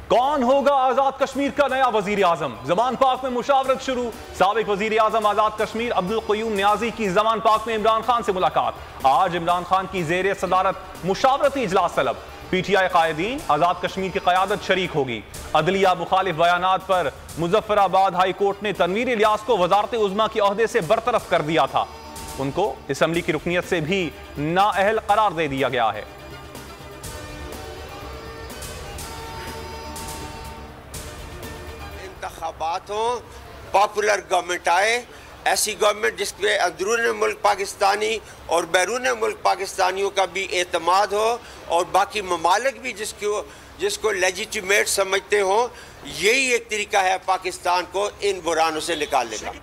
कौन होगा आजाद कश्मीर का नया वजीर आजम? जमान पाक में मुशावरत शुरू। साबिक वजीर आजम आजाद कश्मीर अब्दुल क़य्यूम नियाजी की जमान पाक में इमरान खान से मुलाकात। आज इमरान खान की जेर सदारत मुशावरती इजलास तलब। PTI कायदीन आजाद कश्मीर की क़यादत शरीक होगी। अदलिया मुखालिफ बयानात पर मुजफ्फराबाद हाई कोर्ट ने तनवीर इलियास को वजारत उज़्मा के ओहदे से बरतरफ कर दिया था। उनको असम्बली की रुकनियत से भी नाअहल करार दे दिया गया है। इंतखाबात हो, पॉपुलर गवर्नमेंट आए, ऐसी गवर्नमेंट जिसपे अंदरून मुल्क पाकिस्तानी और बैरून मुल्क पाकिस्तानियों का भी एतमाद हो और बाकी ममालिक भी जिसको लेजिटिमेट समझते हो। यही एक तरीका है पाकिस्तान को इन बुरानों से निकालने का।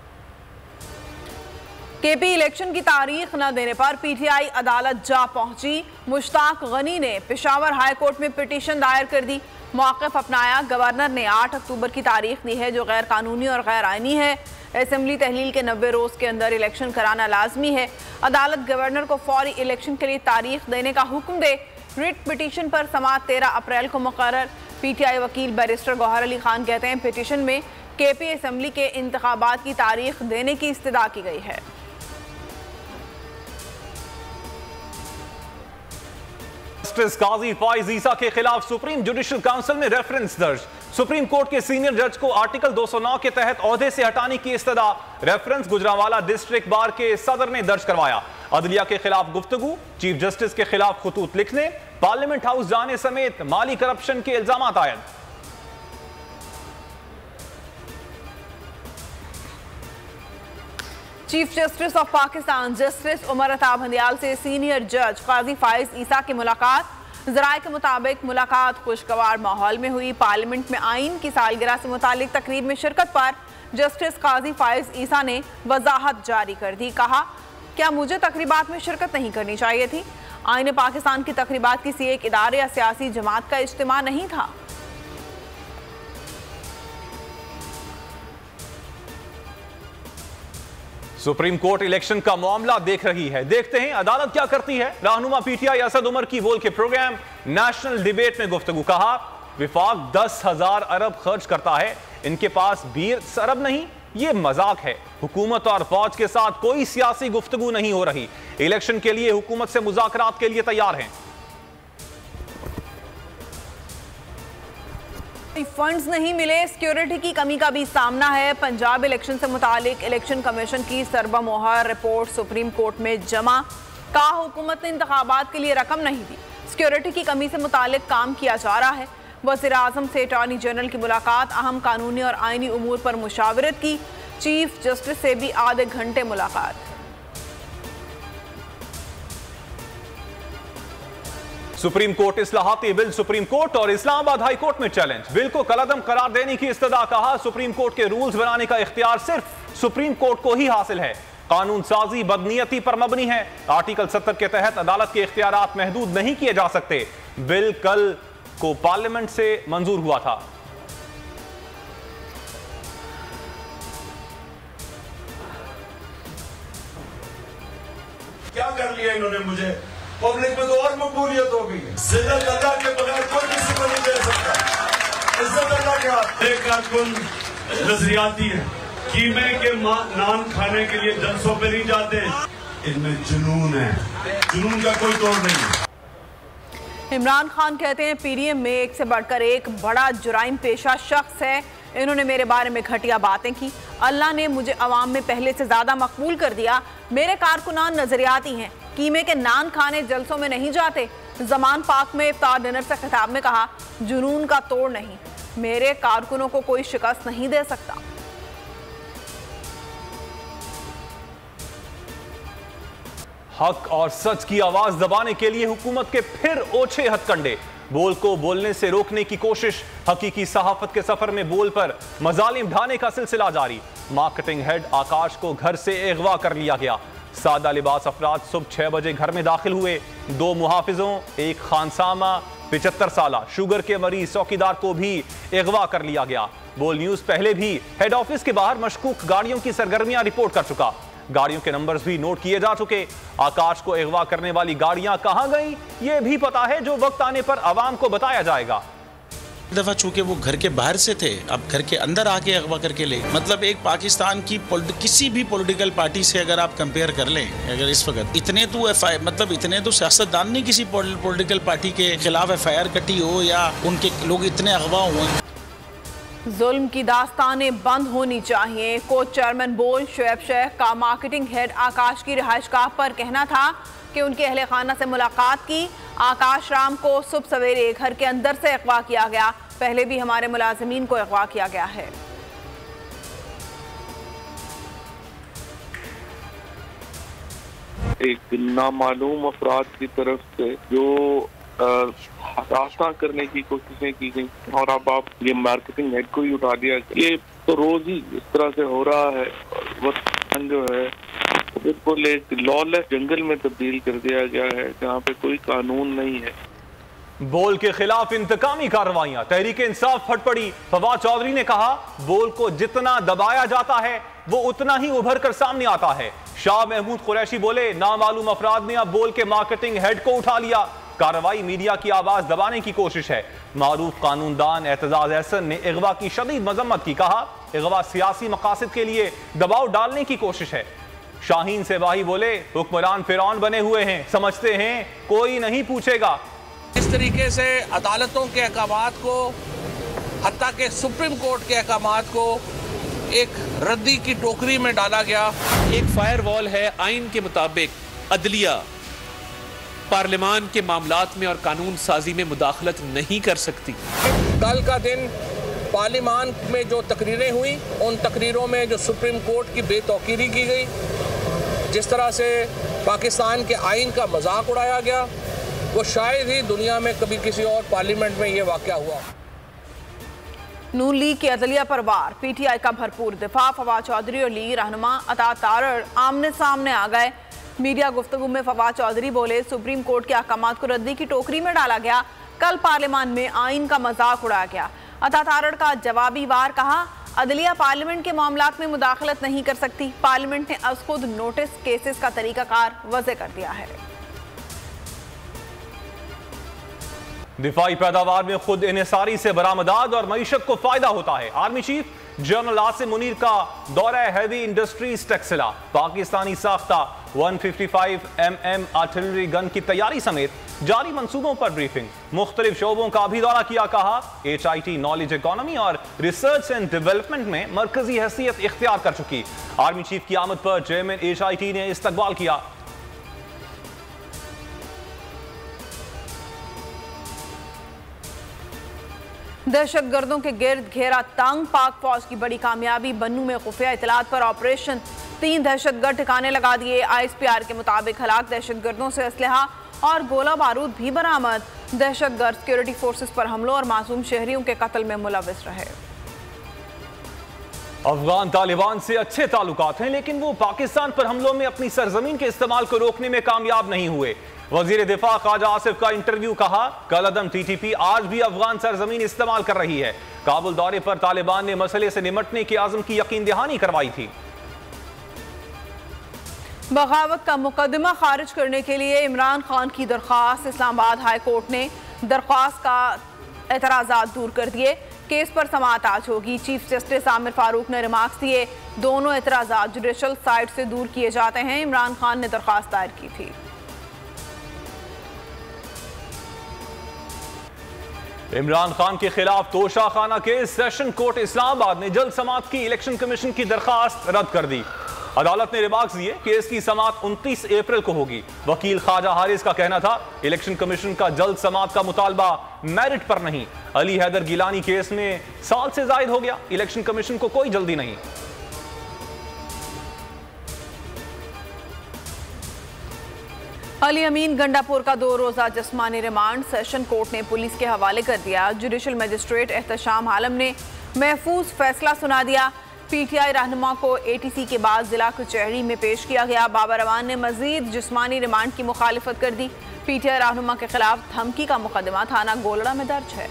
KP इलेक्शन की तारीख न देने पर PTI अदालत जा पहुंची। मुश्ताक गनी ने पेशावर हाई कोर्ट में पिटीशन दायर कर दी। मौक़िफ़ अपनाया। गवर्नर ने 8 अक्टूबर की तारीख दी है जो गैर कानूनी और गैर आइनी है। असम्बली तहलील के 90 रोज़ के अंदर इलेक्शन कराना लाजमी है। अदालत गवर्नर को फौरी इलेक्शन के लिए तारीख देने का हुक्म दे। रिट पिटीशन पर समाअत 13 अप्रैल को मुकर्रर। PTI वकील बैरिस्टर गौहर अली खान कहते हैं पिटीशन में KP असम्बली के इंतखाबात की तारीख देने की इस्तदा की गई है। जस्टिस काजी फाइज ईसा के खिलाफ सुप्रीम जुडिशल काउंसिल में रेफरेंस दर्ज। सुप्रीम कोर्ट के सीनियर जज को आर्टिकल 209 के तहत ओहदे से हटाने की इस्तदा। रेफरेंस गुजरांवाला डिस्ट्रिक्ट बार के सदर ने दर्ज करवाया। अदलिया के खिलाफ गुफ्तगू, चीफ जस्टिस के खिलाफ खुतूत लिखने, पार्लियामेंट हाउस जाने समेत माली करप्शन के इल्जामात आयद। Chief justice of Pakistan justice Umar Ata Bandial से सीनियर जज काजी फाइज ईसा की मुलाकात। ज़राए के मुताबिक मुलाकात खुशगवार माहौल में हुई। पार्लियामेंट में आइन की सालगिरह से मुतालिक तकरीब में शिरकत पर जस्टिस काजी फाइज ईसा ने वजाहत जारी कर दी। कहा, क्या मुझे तकरीबात में शिरकत नहीं करनी चाहिए थी? आइन पाकिस्तान की तकरीबात किसी एक इदारे या सियासी जमात का इज्तिमा नहीं था। सुप्रीम कोर्ट इलेक्शन का मामला देख रही है। देखते हैं अदालत क्या करती है। रहनुमा PTI असद उमर की वोल के प्रोग्राम नेशनल डिबेट में गुफ्तगू। कहा, विफाक 10,000 अरब खर्च करता है, इनके पास 20 अरब नहीं, ये मजाक है। हुकूमत और फौज के साथ कोई सियासी गुफ्तगू नहीं हो रही। इलेक्शन के लिए हुकूमत से मुज़ाकरात के लिए तैयार हैं। फंड्स नहीं मिले, सिक्योरिटी की कमी का भी सामना है। पंजाब इलेक्शन से मुतालिक इलेक्शन कमीशन की सरबा मोहर रिपोर्ट सुप्रीम कोर्ट में जमा। कहा, हुकूमत ने इंतखाबात के लिए रकम नहीं दी, सिक्योरिटी की कमी से मुतालिक काम किया जा रहा है। वज़ीर आज़म से अटॉर्नी जनरल की मुलाकात, अहम कानूनी और आइनी उमूर पर मुशावरत की। चीफ जस्टिस से भी आधे घंटे मुलाकात। सुप्रीम कोर्ट इस्लाहाती बिल सुप्रीम कोर्ट और इस्लामाबाद हाई कोर्ट में चैलेंज। बिल को कलअदम करार देने की इस्तदा। कहा, सुप्रीम कोर्ट के रूल्स बनाने का इख्तियार सिर्फ सुप्रीम कोर्ट को ही हासिल है। कानून साजी बदनीयती पर मबनी है। आर्टिकल 70 के तहत अदालत के इख्तियारात महदूद नहीं किए जा सकते। बिल कल को पार्लियामेंट से मंजूर हुआ था। क्या कर लिया इन्होंने मुझे? पब्लिक में तो और मकबूलियत हो गई है। इज्जत अल्लाह के बगैर कोई किसी को नहीं दे सकता। इज्जत अल्लाह के हाथ। एक कारकुन नजरियाती है, कीमे के नान खाने के लिए जलसों पे नहीं जाते। इनमें जुनून है, जुनून का कोई तोड़ नहीं है। इमरान खान कहते हैं PDM में एक से बढ़कर एक बड़ा जुराइम पेशा शख्स है। इन्होंने मेरे बारे में घटिया बातें की। अल्लाह ने मुझे अवाम में पहले से ज्यादा मकबूल कर दिया। मेरे कारकुनान नजरियाती हैं, कीमे के नान खाने जलसों में नहीं जाते। जमान पाक में इफ्तार डिनर से खिताब में कहा, जुनून का तोड़ नहीं, मेरे कारकुनों को कोई शिकस्त नहीं दे सकता। हक और सच की आवाज दबाने के लिए हुकूमत के फिर ओछे हथकंडे। बोल को बोलने से रोकने की कोशिश। हकीकी सहाफत के सफर में बोल पर मजालिम ढाने का सिलसिला जारी। मार्केटिंग हेड आकाश को घर से अगवा कर लिया गया। सादा लिबास अफराद सुबह 6 बजे घर में दाखिल हुए। 2 मुहाफिजों, एक खानसामा 75 साल शुगर के मरीज चौकीदार को भी अगवा कर लिया गया। बोल न्यूज पहले भी हेड ऑफिस के बाहर मशकूक गाड़ियों की सरगर्मियां रिपोर्ट कर चुका। गाड़ियों के नंबर्स भी नोट किए जा चुके। आकाश को अगवा करने वाली गाड़ियां कहां गईं, यह भी पता है, जो वक्त आने पर आवाम को बताया जाएगा। दफ़ा चूंकि वो घर के बाहर से थे, अब घर के अंदर आके अगवा करके ले, मतलब एक पाकिस्तान की किसी भी पॉलिटिकल पार्टी से अगर आप कंपेयर कर लें, अगर इस वक्त इतने तो मतलब इतने तो सियासतदान नहीं किसी पॉलिटिकल पार्टी के खिलाफ FIR कटी हो या उनके लोग इतने अगवा हुए। जुल्म की दास्तानें बंद होनी चाहिए। कोच चेयरमैन बोल शोएब शेख का मार्केटिंग हेड आकाश की रिहाइशगाह पर कहना था कि उनके अहले खाना से मुलाकात की। आकाश राम को सुबह सवेरे घर के अंदर से अगवा किया गया। पहले भी हमारे मुलाजिमीन को अगवा किया गया है। एक नामालूम अफराद की तरफ से जो हताशा करने की कोशिशें की गई और अब आप ये मार्केटिंग हेड को ही उठा दिया, ये तो रोज ही इस तरह से हो रहा है। वतन जो है बिल्कुल एक लॉलेस जंगल में तब्दील कर दिया गया है जहाँ पे कोई कानून नहीं है। बोल के खिलाफ इंतकामी कार्रवाइयां, तहरीक इंसाफ फट पड़ी। फवाद चौधरी ने कहा बोल को जितना दबाया जाता है वो उतना ही उभर कर सामने आता है। शाह महमूद कुरैशी बोले नामालूम अफराद ने अब बोल के मार्केटिंग हेड को उठा लिया। कार्रवाई मीडिया की आवाज दबाने की कोशिश है। मारूफ कानूनदान एतजाज एहसन ने अगवा की शदीद मजम्मत की। कहा अगवा सियासी मकासद के लिए दबाव डालने की कोशिश है। शाहीन सेवाही बोले हुक्मरान फिरौन बने हुए हैं, समझते हैं कोई नहीं पूछेगा। इस तरीके से अदालतों के अहकामात को, हत्ता के सुप्रीम कोर्ट के अहकामात को एक रद्दी की टोकरी में डाला गया। एक फायरवॉल है, आइन के मुताबिक अदलिया पार्लियामान के मामलात में और कानून साजी में मुदाखलत नहीं कर सकती। कल का दिन पार्लियामान में जो तकरीरें हुई, उन तकरीरों में जो सुप्रीम कोर्ट की बेतौकीरी की गई, जिस तरह से पाकिस्तान के आइन का मजाक उड़ाया गया, वो शायद ही दुनिया में कभी किसी और पार्लियामेंट में ये वाक़या हुआ। नून लीग के अदलिया पर वार, PTI का भरपूर दिफा। फवाद चौधरी और लीग रहनुमा अता तारड़ आमने सामने आ गए। मीडिया गुफ्तगू में फवाद चौधरी बोले सुप्रीम कोर्ट के अहकामात को रद्दी की टोकरी में डाला गया। कल पार्लियामान में आइन का मजाक उड़ाया गया। अता तारड़ का जवाबी वार, कहा अदलिया पार्लियामेंट के मामलात में मुदाखलत नहीं कर सकती। पार्लियामेंट ने अज खुद नोटिस केसेस का तरीकाकार वज़े कर दिया है। दिफाई पैदावार में खुद इन्हिसारी से बरामदात और मईशत को फायदा होता है। Army chief general Asim Munir का दौरा हैवी इंडस्ट्रीज टेक्सला। पाकिस्तानी साख्ता 155 mm आर्टिलरी गन की तैयारी समेत जारी मंसूबों पर ब्रीफिंग। मुख्तलिफ शोबों का भी दौरा किया। कहा HIT नॉलेज इकोनॉमी और रिसर्च एंड डेवलपमेंट में मरकजी हैसियत इख्तियार कर चुकी। आर्मी चीफ की आमद पर चेयरमैन HIT ने इस्तकबाल किया। दहशतगर्दों के गिर्द घेरा तंग, पाक फौज की बड़ी कामयाबी। बन्नू में खुफिया इतलात पर ऑपरेशन, 3 दहशतगर्द ठिकाने लगा दिए। ISPR के मुताबिक हलाक दहशतगर्दों से असलहा और गोला बारूद भी बरामद। दहशतगर्द सिक्योरिटी फोर्सेस पर हमलों और मासूम शहरियों के कत्ल में मुलविस रहे। अफगान तालिबान से अच्छे ताल्लुकात हैं, लेकिन वो पाकिस्तान पर हमलों में अपनी सरजमीन के इस्तेमाल को रोकने में कामयाब नहीं हुए। वजीर दिफा ख्वाजा आसिफ का इंटरव्यू। कहा कलअदम TTP आज भी अफगान सरजमीन इस्तेमाल कर रही है। काबुल दौरे पर तालिबान ने मसले से निमटने के आज़म की यकीन दहानी करवाई थी। बगावत का मुकदमा खारिज करने के लिए इमरान खान की दरख्वास्त। इस्लामाबाद हाई कोर्ट ने दरख्वास्त का एतराज़ात दूर कर दिए। केस पर समाअत आज होगी। चीफ जस्टिस आमिर फारूक ने रिमार्क्स दिए। दोनों एतराज़ात जुडिशल साइड से दूर किए जाते हैं। इमरान खान ने दरख्वास्त दायर की थी। इमरान खान के खिलाफ Toshakhana case. Session court Islamabad ने जल्द समाअत की इलेक्शन कमीशन की दरखास्त रद्द कर दी। अदालत ने रिमार्क्स दिए केस की समाअत 29 अप्रैल को होगी। वकील ख्वाजा हारिस का कहना था इलेक्शन कमीशन का जल्द समाअत का मुतालबा मेरिट पर नहीं। अली हैदर गिलानी केस में साल से जायद हो गया। इलेक्शन कमीशन को कोई जल्दी नहीं। अली अमीन गंडापुर का 2 रोजा जिस्मानी रिमांड सेशन कोर्ट ने पुलिस के हवाले कर दिया। जुडिशल मजिस्ट्रेट एहतशाम आलम ने महफूज फैसला सुना दिया। PTI रहनुमा को ATC के बाद जिला कचहरी में पेश किया गया। बाबर अवान ने मजीद जिस्मानी रिमांड की मुखालिफत कर दी। PTI रहनुमा के खिलाफ धमकी का मुकदमा थाना गोलड़ा में दर्ज है।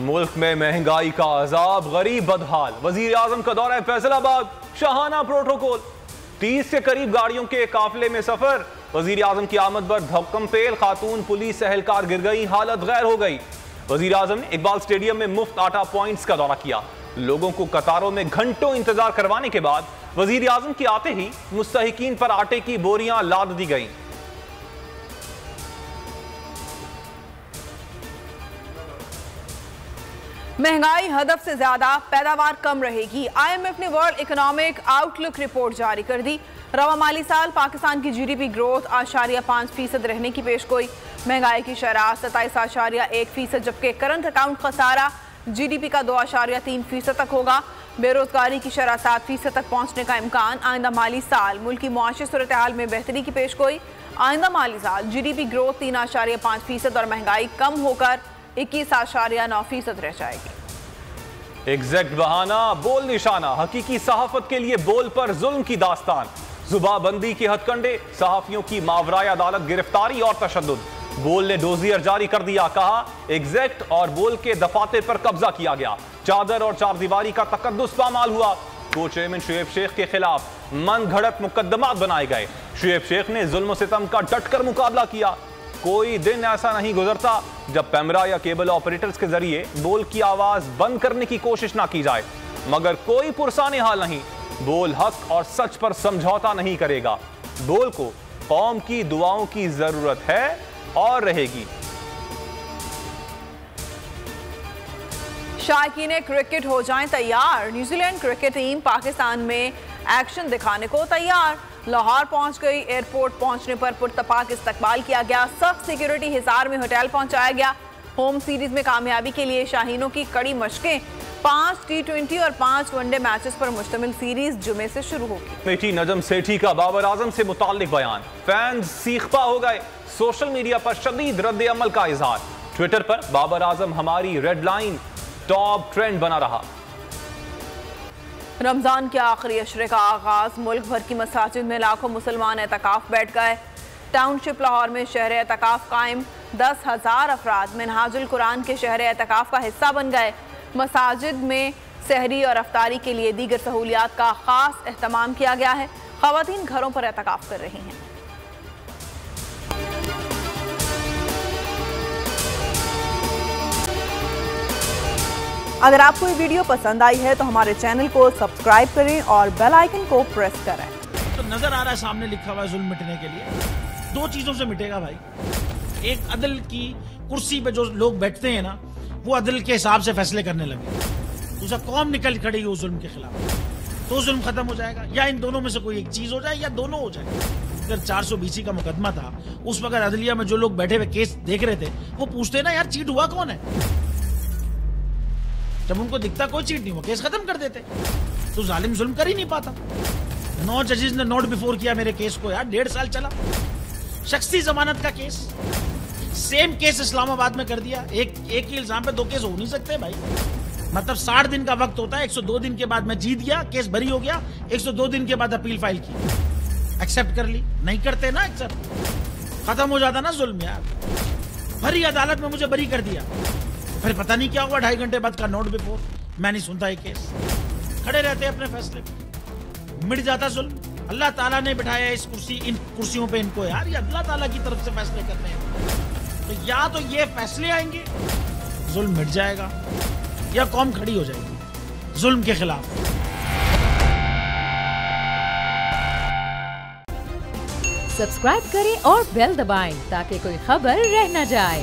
मुल्क में महंगाई का अजाब, गरीब बदहाल। वजीर आजम का दौरा फैसलाबाद, शाहाना प्रोटोकॉल। 30 के करीब गाड़ियों के काफिले में सफर। वजीर आजम की आमद पर धक्कमपेल, खातून पुलिस एहलकार गिर गई, हालत गैर हो गई। वजीर आजम ने इकबाल स्टेडियम में मुफ्त आटा पॉइंट्स का दौरा किया। लोगों को कतारों में घंटों इंतजार करवाने के बाद वजीर आजम के आते ही मुस्तहिकीन पर आटे की बोरियां लाद दी गईं। महंगाई हदफ से ज्यादा, पैदावार कम रहेगी। IMF ने वर्ल्ड इकोनॉमिक आउटलुक रिपोर्ट जारी कर दी। रवा माली साल पाकिस्तान की GDP ग्रोथ 8.5% रहने की पेशगोई। महंगाई की शरह 27.1%, जबकि करंट अकाउंट खसारा GDP का 2.3% तक होगा। बेरोजगारी की शरह 7% तक पहुंचने का इम्कान। आइंदा माली साल मुल्क की मुआशी सूरत हाल में बेहतरी की पेशगोई। आइंदा माली साल GDP ग्रोथ 3.5% और महंगाई कम होकर 21.9% रह जाएगी। एग्जैक्ट बहाना, बोल निशाना, हकीकी सहाफत के लिए बोल पर जुल्म की दास्तान। जुबाबंदी के हथकंडे, सहाफियों की मावराए अदालत गिरफ्तारी और तशद्दुद। बोल ने डोजियर जारी कर दिया, कहा एग्जैक्ट और बोल के दफातर पर कब्जा किया गया। चादर और चारदीवारी का तकद्दुस पामाल हुआ। को चेयरमैन शुएब शेख के खिलाफ मन घड़त मुकदमात बनाए गए। शुएब शेख ने जुल्म सितम का डटकर मुकाबला किया। कोई दिन ऐसा नहीं गुजरता जब पैमरा या केबल ऑपरेटर्स के जरिए बोल की आवाज बंद करने की कोशिश ना की जाए, मगर कोई पुरसाने हाल नहीं। बोल हक और सच पर समझौता नहीं करेगा। बोल को कौम की दुआओं की जरूरत है और रहेगी। शायकीन क्रिकेट हो जाएं तैयार। न्यूजीलैंड क्रिकेट टीम पाकिस्तान में एक्शन दिखाने को तैयार। लाहौर पहुंच गई। एयरपोर्ट पहुंचने पर पुरतपाक इस्तकबाल किया गया। सख्त सिक्योरिटी हिसार में होटल पहुंचाया गया। होम सीरीज में कामयाबी के लिए शाहीनों की कड़ी मशकें। 5 T20 और 5 वनडे मैचेस पर मुश्तमिल सीरीज जुमे से शुरू होगी। बेटी नजम सेठी का बाबर आजम से मुताल्लिक बयान, फैंस सीखपा हो गए। सोशल मीडिया पर शदीद रद्द अमल का इजहार। ट्विटर पर बाबर आजम हमारी रेड लाइन टॉप ट्रेंड बना रहा। रमजान के आखिरी अशरे का आगाज। मुल्क भर की मसाजिद में लाखों मुसलमान एतकाफ बैठ गए। टाउनशिप लाहौर में शहर एतकाफ कायम। 10,000 अफराद मिनहाजुल कुरान के शहर एतकाफ का हिस्सा बन गए। मसाजिद में सहरी और अफ्तारी के लिए दीगर सहूलियात का खास एहतमाम किया गया है। ख़वातीन घरों पर एतकाफ कर रही हैं। अगर आपको ये वीडियो पसंद आई है तो हमारे चैनल को सब्सक्राइब करें और बेल आइकन को प्रेस करें। तो नजर आ रहा है सामने लिखा हुआ है जुल्म मिटने के लिए 2 चीजों से मिटेगा भाई। एक, अदल की कुर्सी पे जो लोग बैठते हैं ना, वो अदल के हिसाब से फैसले करने लगे। दूसरा, कौम निकल खड़ेगी उस जुल्म के खिलाफ, तो जुल्म खत्म हो जाएगा। या इन दोनों में से कोई एक चीज हो जाए या दोनों हो जाए। अगर 420 का मुकदमा था, उस वक्त अदलिया में जो लोग बैठे हुए केस देख रहे थे वो पूछते ना, यार चीट हुआ कौन है। जब उनको दिखता कोई चीट नहीं हुआ, केस खत्म कर देते। तो जालिम जुल्म कर ही नहीं पाता। 9 जजेस ने नोट बिफोर किया मेरे केस को, यार 1.5 साल चला। शख्सी जमानत का केस, सेम केस इस्लामाबाद में कर दिया। एक ही इल्जाम पे 2 केस हो नहीं सकते भाई। मतलब 60 दिन का वक्त होता है। 102 दिन के बाद मैं जीत गया, केस बरी हो गया। 102 दिन के बाद अपील फाइल की, एक्सेप्ट कर ली। नहीं करते ना एक्सेप्ट, खत्म हो जाता ना जुल्म यार। भरी अदालत में मुझे बरी कर दिया, फिर पता नहीं क्या हुआ 2.5 घंटे बाद का नोट बिफोर। मैं नहीं सुनता ये केस, खड़े रहते अपने फैसले पे, मिट जाता जुल्म। अल्लाह ताला ने बिठाया इन कुर्सियों पे इनको यार, ये अल्लाह ताला की तरफ से फैसले करने हैं। तो या तो ये फैसले आएंगे, जुल्म मिट जाएगा, या कौम खड़ी हो जाएगी जुल्म के खिलाफ। सब्सक्राइब करें और बेल दबाएं ताकि कोई खबर रह न जाए।